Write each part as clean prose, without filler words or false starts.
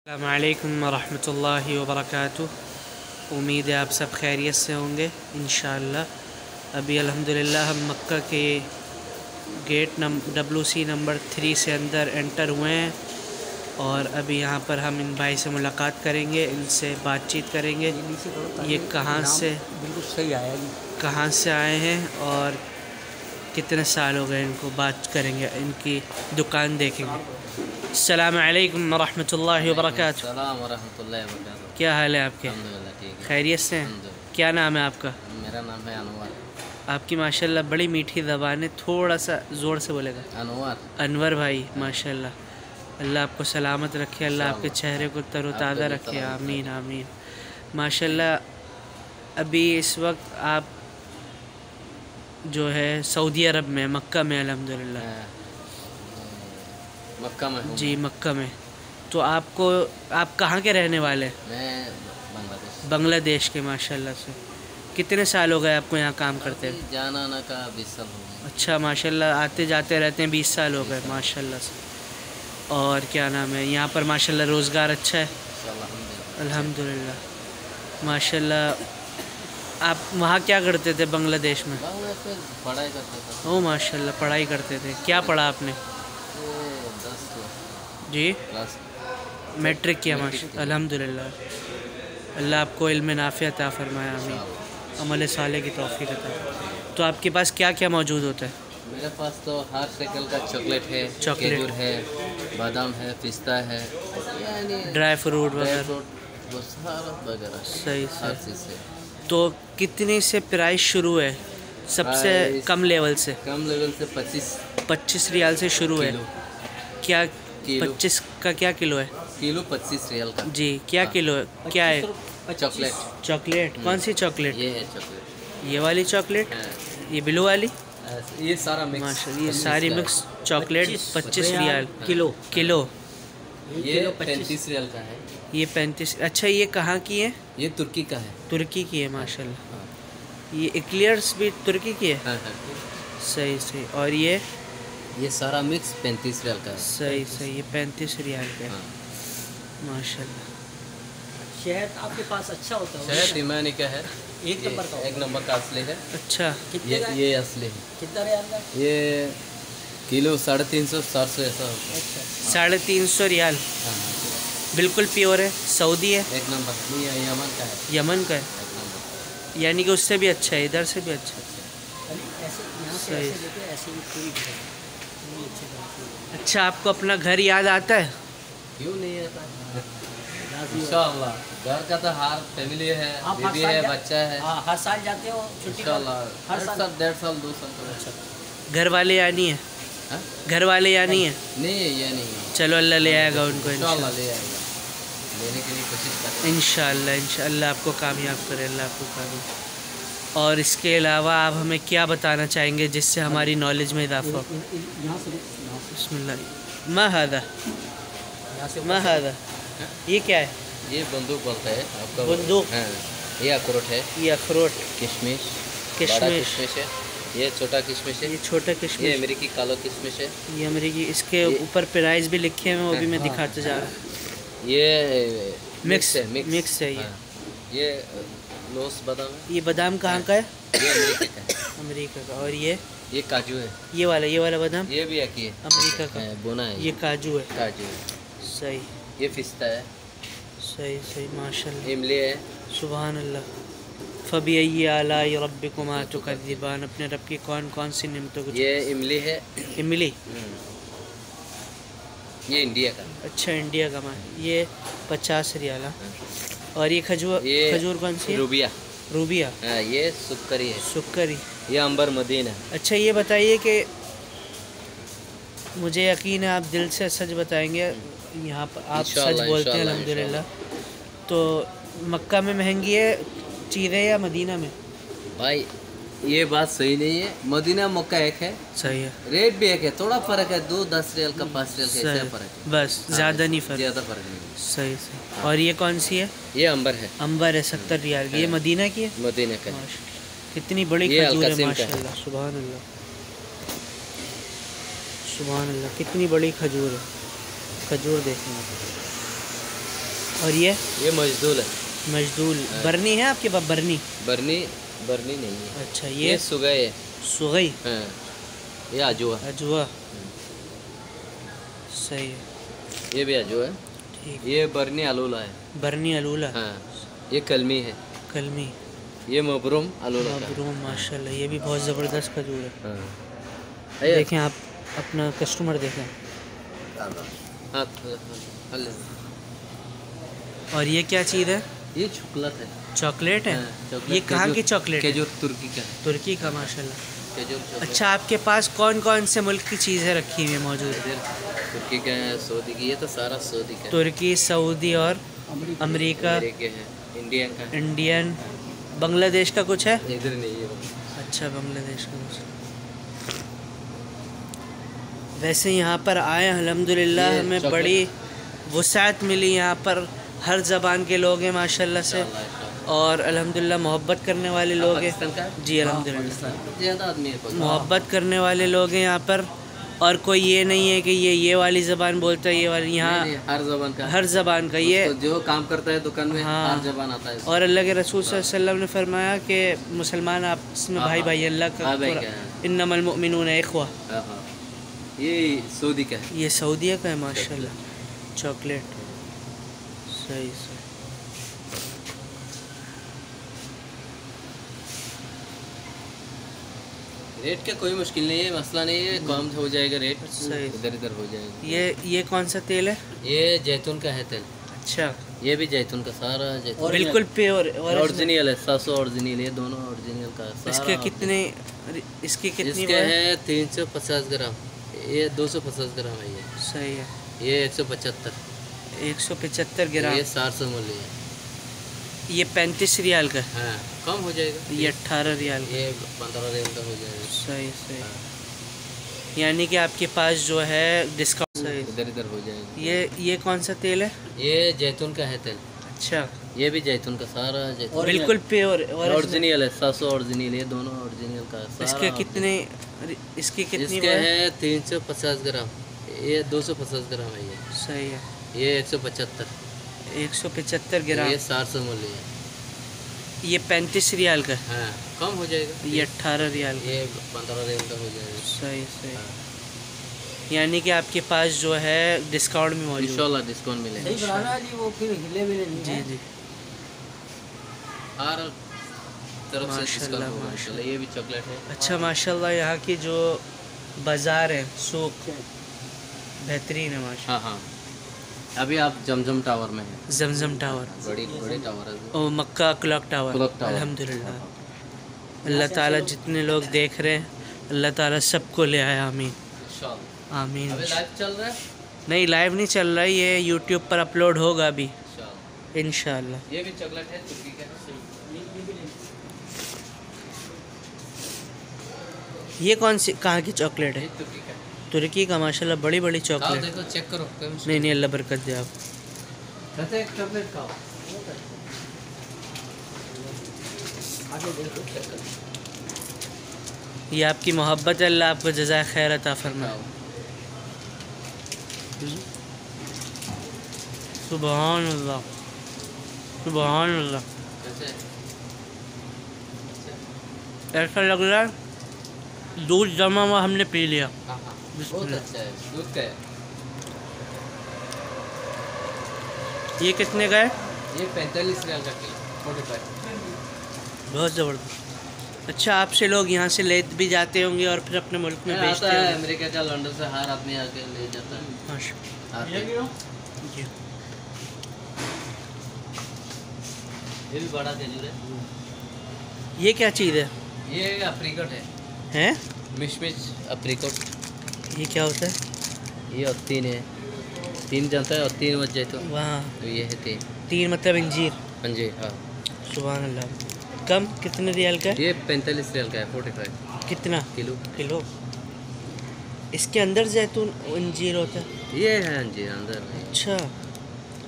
अस्सलामुअलैकुम वरहमतुल्लाहि वबरकातुह। उम्मीद है आप सब खैरियत से होंगे इंशाअल्लाह। अभी अल्हम्दुलिल्लाह हम मक्का के गेट WC नंबर 3 से अंदर एंटर हुए हैं और अभी यहाँ पर हम इन भाई से मुलाकात करेंगे, इनसे बातचीत करेंगे। ये कहाँ से बिल्कुल सही आया जी। कहाँ से आए हैं और कितने साल हो गए, इनको बात करेंगे, इनकी दुकान देखेंगे। अस्सलामु अलैकुम वरहमतुल्लाहि वबरकातुह। अस्सलाम वरहमतुल्लाहि वबरकातुह। क्या हाल है आपके? अल्हम्दुलिल्लाह ठीक है। खैरियत से हैं? क्या नाम है आपका? मेरा नाम है अनवर। आपकी माशाल्लाह बड़ी मीठी ज़बान है, थोड़ा सा ज़ोर से बोलेगा। अनवर। अनवर भाई माशाल्लाह, अल्लाह आपको सलामत रखे, अल्लाह आपके चेहरे को तरोताज़ा रखे, आमीन आमीन। माशाल्लाह अभी इस वक्त आप जो है सऊदी अरब में, मक्का में अल्हम्दुलिल्लाह। मक्का में हूँ। जी मक्का में। तो आप कहाँ के रहने वाले हैं? मैं बांग्लादेश के। माशाल्लाह से कितने साल हो गए आपको यहाँ काम करते हैं? जाना आना का 20 साल हो गए। अच्छा माशाल्लाह, आते जाते रहते हैं, 20 साल हो गए माशाल्लाह से। और क्या नाम है, यहाँ पर माशाल्लाह रोज़गार अच्छा है अल्हम्दुलिल्लाह माशाल्लाह। आप वहाँ क्या करते थे बांग्लादेश में? पढ़ाई करते थे। ओह माशाल्लाह, पढ़ाई करते थे। क्या पढ़ा आपने? 10 जी क्लास मैट्रिक किया माशाल्लाह अल्हम्दुलिल्लाह। अल्लाह आपको इल्म नाफ़िअ अता फरमाया, आमीन। अमल साले की तौफ़ीक़ अता। तो आपके पास क्या क्या मौजूद होता है? मेरे पास तो हर शक्ल का चॉकलेट है, खजूर है, बादाम है, पिस्ता है, यानी ड्राई फ्रूट वगैरह वो सारा वगैरह सही हर सही। चीज़ है। तो कितने से प्राइस शुरू है? सबसे कम लेवल से? कम लेवल से 25 रियाल से शुरू है। क्या किलो 25 का क्या किलो है? किलो 25 रियाल का। जी क्या किलो है? क्या है? चॉकलेट। चॉकलेट कौन सी चॉकलेट? ये है चॉकलेट। ये वाली चॉकलेट, हाँ। ये ब्लू वाली? ये सारा मिक्स। माशाल्लाह, ये सारी mix chocolate 25 riyal kilo. Kilo. ये 35 रियाल का है। ये 35। अच्छा ये कहाँ की है? ये तुर्की का है। तुर्की की है माशाल्लाह। हाँ। ये एक्लियर्स भी तुर्की की है? हाँ, हाँ। सही सही। और ये सारा मिक्स 35 रियाल का है। सही सही, ये 35 रियाल का है हाँ। माशाल्लाह। शहद आपके पास अच्छा होता है? शहद ईमानी का है। एक नंबर का। 1 नंबर का असली है। अच्छा ये असली है। कितना रियाल का? ये किलो 350 400 ऐसा होता है। अच्छा 350 रियाल। हाँ, हाँ। बिल्कुल प्योर है, सऊदी है? 1 नंबर। ये यमन का है। यमन का है, 1 नंबर। यानी कि उससे भी अच्छा है, इधर से भी अच्छा है। ऐसे यहाँ से सही। ऐसे देखे, ऐसे ही कोई भी है। नहीं अच्छे बनाते हैं। अच्छा आपको अपना घर याद आता है? क्यों नहीं आता? राज़ी हो। इंशाअल्लाह। घर का तो हर फैमिली है, आप हर बीवी साल है, जा- बच्चा है। हाँ हर साल जाते हो छुट्टी पर? इंशाअल्लाह हर हर साल? साल 1.5 साल 2 साल तो अच्छा घर वाले या नहीं है? हाँ? घर वाले या नहीं है? नहीं है, ये नहीं है। चलो अल्लाह ले आएगा उनको इंशाअल्लाह इंशाल्लाह। ले आएगा। लेने के लिए कोशिश करते हैं। इंशाल्लाह इंशाल्लाह आपको कामयाब करे, अल्लाह आपको कामयाब। और इसके अलावा आप हमें क्या बताना चाहेंगे जिससे हमारी नॉलेज में इजाफा हो? यहाँ से बिस्मिल्लाह। मा हादा यहाँ से मा हादा, ये क्या है? ये बंदूक बोलता है आपका। बंदूक? हाँ। ये अखरोट है। ये अखरोट, किशमिश। किशमिश। बड़ा किशमिश है। ये छोटा किशमिश है। ये छोटा ये किशमिश, अमेरिकी कालो किशमिश है। ये अमेरिकी। इसके ये- ऊपर प्राइस भी लिखे हुए हैं, वो भी मैं हाँ। दिखाते जा रहा हूँ। ये मिक्स है, मिक्स है ये। हाँ। ये लोस बादाम है। ये बादाम कहाँ का है? ये अमेरिका का है। अमेरिका का। और ये काजू है। ये वाला बादाम ये भी एक ही है। अमेरिका का। बोना है। ये काजू है। काजू है। सही ये पिस्ता है। सही सही माशाल्लाह, इमली है। सुभान अल्लाह। फ़बिअय्यि आलाइ रब्बिकुमा तुकज़्ज़िबान, अपने रब की कौन कौन सी नेमतों को? ये इमली है। इमली। ये इंडिया का। अच्छा इंडिया का माल। ये 50 रियाल। हाँ। और ये ये खजूर कौन सी है? रूबिया। रूबिया। हाँ, ये सुक्करी है। सुक्करी। ये अंबर मदीना। अच्छा ये बताइए कि मुझे यकीन है आप दिल से सच बताएंगे, यहाँ पर आप सच इंशाअल्लाह, बोलते हैं इंशाअल्लाह, अल्हम्दुलिल्लाह। तो मक्का में महंगी है चीज़ें या मदीना में? भाई ये बात सही नहीं है। मदीना मक्का एक है, सही है, रेट भी एक है, थोड़ा फर्क है। 2-10 रियल का 5 रियल का ऐसा सही, फर्क है। बस ज़्यादा नहीं फ़र्क। ज़्यादा फर्क नहीं। सही सही। और ये कौन सी है? ये अंबर है। अंबर है, 70 रियाल की। ये मदीना की है? मदीना का। माशाल्लाह, कितनी बड़ी ये खजूर है अल-कासिम का है। माशाल्लाह, सुभान अल्लाह सुभान अल्लाह, कितनी बड़ी खजूर है। खजूर देखें आप। और ये मजदूल है। मजदूल बरनी है आपके पास? बरनी बरनी नहीं है। अच्छा, ये सुगई है। सुगई। हाँ, ये अजुआ। अजवा सही है। ये भी अजुआ है। ठीक। ये बरनी अलूला है। बरनी अलूला। हाँ, ये कलमी है। कलमी। ये मबरूम अलूला का। मबरूम माशाल्लाह, ये भी बहुत ज़बरदस्त खजूर है। हाँ। देखें आप अपना कस्टमर देखें। हाँ, और ये क्या चीज़ है? ये चॉकलेट है। चॉकलेट है। हाँ, चॉकलेट। ये कहाँ की चॉकलेट है? खजूर तुर्की का। तुर्की का माशाल्लाह। खजूर चॉकलेट। अच्छा, आपके पास कौन कौन से मुल्क की चीज़ें रखी हुई हैं मौजूद? इधर तुर्की का है, सऊदी की। ये तो सारा सऊदी का है। तुर्की, सऊदी और अमेरिका, अमेरिका है, इंडियन का। इंडियन। बांग्लादेश का कुछ है? इधर नहीं है। अच्छा, बांग्लादेश का कुछ। वैसे यहाँ पर आए अल्हम्दुलिल्लाह, ये हमें चॉकलेट। बड़ी वसाअत मिली। यहाँ पर हर ज़बान के लोग हैं माशाल्लाह से, और अल्हम्दुलिल्लाह मोहब्बत करने वाले लोग हैं। जी अल्हम्दुलिल्लाह, ज़्यादा आदमी है। मोहब्बत करने वाले लोग हैं यहाँ पर। और कोई ये नहीं है कि ये वाली ज़बान बोलता है, ये वाली। यहाँ हर ज़बान का। हर ज़बान का ये। जो काम करता है दुकान में, हाँ। हर ज़बान आता है। और अल्लाह के रसूल सल्लल्लाहु अलैहि वसल्लम ने फरमाया कि मुसलमान आपस में भाई भाई अल्लाह का, हाँ भाई का है। इन्नमल मुमिनून इख्वा। हाँ, हाँ। ये सऊदी का है। ये सऊदीया का है माशाल्लाह। चॉकलेट सही सही। रेट का कोई मुश्किल नहीं है, मसला नहीं है। कम हो जाएगा रेट, सही। इधर हो जाएगा। ये कौन सा तेल है? ये जैतून का है तेल। अच्छा, ये भी जैतून का, सारा जैतून। बिल्कुल प्योर ओरिजिनल है। 700 ओरिजिनल, ये दोनों ओरिजिनल का सारा। इसके कितने? इसकी कितनी इसका है 350 ग्राम। ये 250 ग्राम है। ये सही है। ये 175। 175 ग्राम। ये 400 मूल्य है। ये 35 रियाल का है। हाँ, कम हो जाएगा। ये 18 रियाल का। ये 15 रियाल का हो जाएगा। सही सही। हाँ। यानी कि आपके पास जो है डिस्काउंट। सही। इधर हो जाएगा। ये कौन सा तेल है? ये जैतून का है तेल। अच्छा, ये भी जैतून का, सारा जैतून। बिल्कुल प्योर ओरिजिनल है। 700 ओरिजिनल, ये दोनों ओरिजिनल का सारा। इसके कितने? इसकी कितनी? इसका है 350 ग्राम। ये 250 ग्राम है। ये सही है। ये 175। 175 ग्राम। ये 400 मूल्य है। ये 35 रियाल का है। हाँ, कम हो जाएगा। ये 18 रियाल का। ये 15 रियाल का हो जाएगा। सही सही। हाँ। यानी कि आपके पास जो है डिस्काउंट भी मौजूद है। इंशाल्लाह डिस्काउंट मिलेगा। वो फिर हिले भी नहीं जी जी। हर तरफ से माशाल्लाह, डिस्काउंट होगा इंशाल्लाह। ये भी चॉकलेट है। अच्छा माशाल्लाह, यहाँ की जो बाज़ार है, सूक बेहतरीन है माशा। हाँ, अभी आप जमजम टावर में हैं। जमजम टावर, बड़ी टावर है। और मक्का क्लॉक टावर। Clock tower. अल्हम्दुलिल्लाह, अल्लाह ताला जितने लोग देख रहे हैं, अल्लाह ताला सबको ले आया। आमीन इंशाल्लाह। आमीन। अभी लाइव चल रहा है? नहीं, लाइव नहीं चल रहा है, ये यूट्यूब पर अपलोड होगा अभी इंशाल्लाह। इंशाल्लाह। ये भी चॉकलेट है तुर्की का। ये कौन सी, कहाँ की चॉकलेट है? ये तुर्की का। तुर्की का माशाल्लाह, बड़ी बड़ी खाओ, चॉकलेट। देखो, चेक करो। नहीं अल्लाह बरकत दे आप। कहते एक टैबलेट खाओ। आगे देखो। ये आपकी मोहब्बत है, अल्लाह आपको जज़ाए खैर अता फरमाए। सुभान अल्लाह, सुभान अल्लाह। कैसे? ऐसा लग रहा है दूध जमा हुआ हमने पी लिया। हाँ, बहुत अच्छा है। दूध का है। ये कितने का है? ये 45 रियाल का किलो। 45। बहुत ज़बरदस्त। अच्छा, आपसे लोग यहाँ से ले भी जाते होंगे और फिर अपने मुल्क में बेचते आता है होंगे। अमेरिका का, लंदन से हर आदमी आके ले जाता है। माशा आते हैं। जी। ये भी बड़ा खजूर है। ये क्या चीज़ है? ये अप्रिकॉट है। हैं? मिशमिश अप्रिकॉट। ये क्या होता है? ये और 3 है। 3 जानता है, और 3 बच जाए तो वहाँ ये है 3। 3 मतलब इंजीर। हाँ जी, हाँ। सुभान अल्लाह। कम कितने रियाल का है? ये 45 रियाल का है। 45 कितना किलो। इसके अंदर जैतून अंजीर होता है? ये है अंजीर अंदर। अच्छा,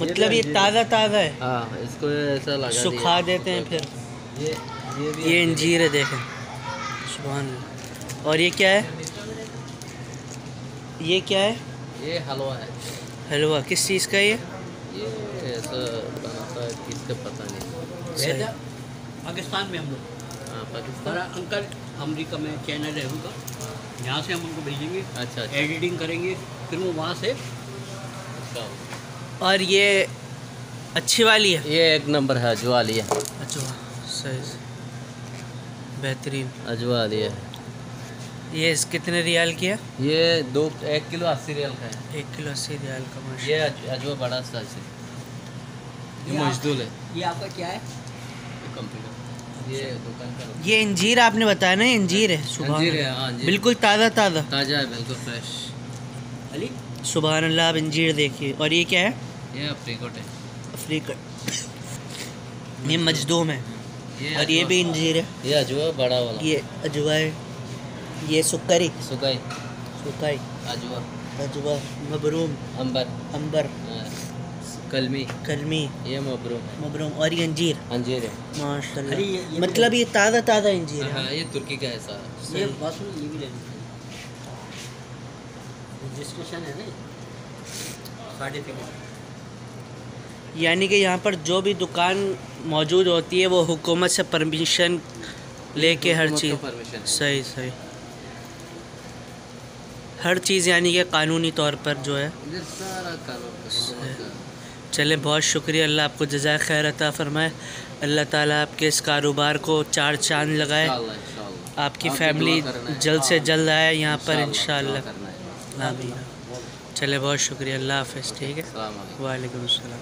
मतलब ये ताज़ा ताज़ा है? हाँ, इसको ऐसा लगा सुखा देते हैं फिर। ये अंजीर है, देखें। सुभान अल्लाह। और ये क्या है? ये क्या है? ये हलवा है। हलवा किस चीज़ का है ये? ये कैसा बनाता है किसका पता नहीं। भेजा पाकिस्तान में हम लोग, हाँ पाकिस्तान। हमारा अंकल अमेरिका में चैनल है उनका, यहाँ से हम उनको भेजेंगे, अच्छा अच्छा एडिटिंग करेंगे, फिर वो वहाँ से। अच्छा। और ये अच्छी वाली है? ये एक नंबर है, अजवा वाली है। अच्छा सही बेहतरीन। अजवा वाली है। ये कितने रियाल की है? ये 1 किलो 80 रियाल का है। 1 किलो 80 रियाल का माशा। ये अजवा बड़ा साइज है, ये मजदूर है। ये आपका क्या है? कंप्यूटर, ये दुकान का। ये इंजीर आपने बताया ना, ये इंजीर है? सुभान अंजीर है, अल्लाह। हाँ अंजीर। बिल्कुल ताज़ा ताज़ा ताज़ा है, बिल्कुल फ्रेश। अली सुभान अल्लाह। आप इंजीर देखिए। और ये क्या है? ये अप्रीकोट है। अफ्रीका। ये मजदूम है। और ये अजवा। भी इंजीर है। ये अजवा बड़ा वाला। ये अजवा है। ये सुक्करी, सुकाई, सुकाई, अजवा, अजवा, मबरूम, अंबर, अंबर, कलमी, कलमी, ये मबरूम, मबरूम। और ये अंजीर अंजीर है। माशाल्लाह। अरे ये मतलब ये ताज़ा ताज़ा अंजीर है। हाँ ये तुर्की का है सारा। ये बस में ये भी ले लीजिए, रजिस्ट्रेशन है ना, सर्टिफिकेट। यानी कि यहाँ पर जो भी दुकान मौजूद होती है वो हुकूमत से परमिशन लेके हर हुकूमत चीज़। का परमिशन है। सही सही। हर चीज़ यानी कि कानूनी तौर पर जो है। इधर सारा कानून। चले, बहुत शुक्रिया। अल्लाह आपको जज़ाए खैर अता फरमाए। अल्लाह ताला आपके इस कारोबार को 4 चांद लगाए। इंशाअल्लाह। आपकी आपकी फैमिली दुआ करना है। जल्द से जल्द आए यहाँ पर इंशाअल्लाह, इंशाअल्लाह। दुआ करना है। आमीन। चले, बहुत शुक्रिया। अल्लाह हाफ़िज़। ठीक है, अस्सलाम वालेकुम। वालेकुम अस्सलाम।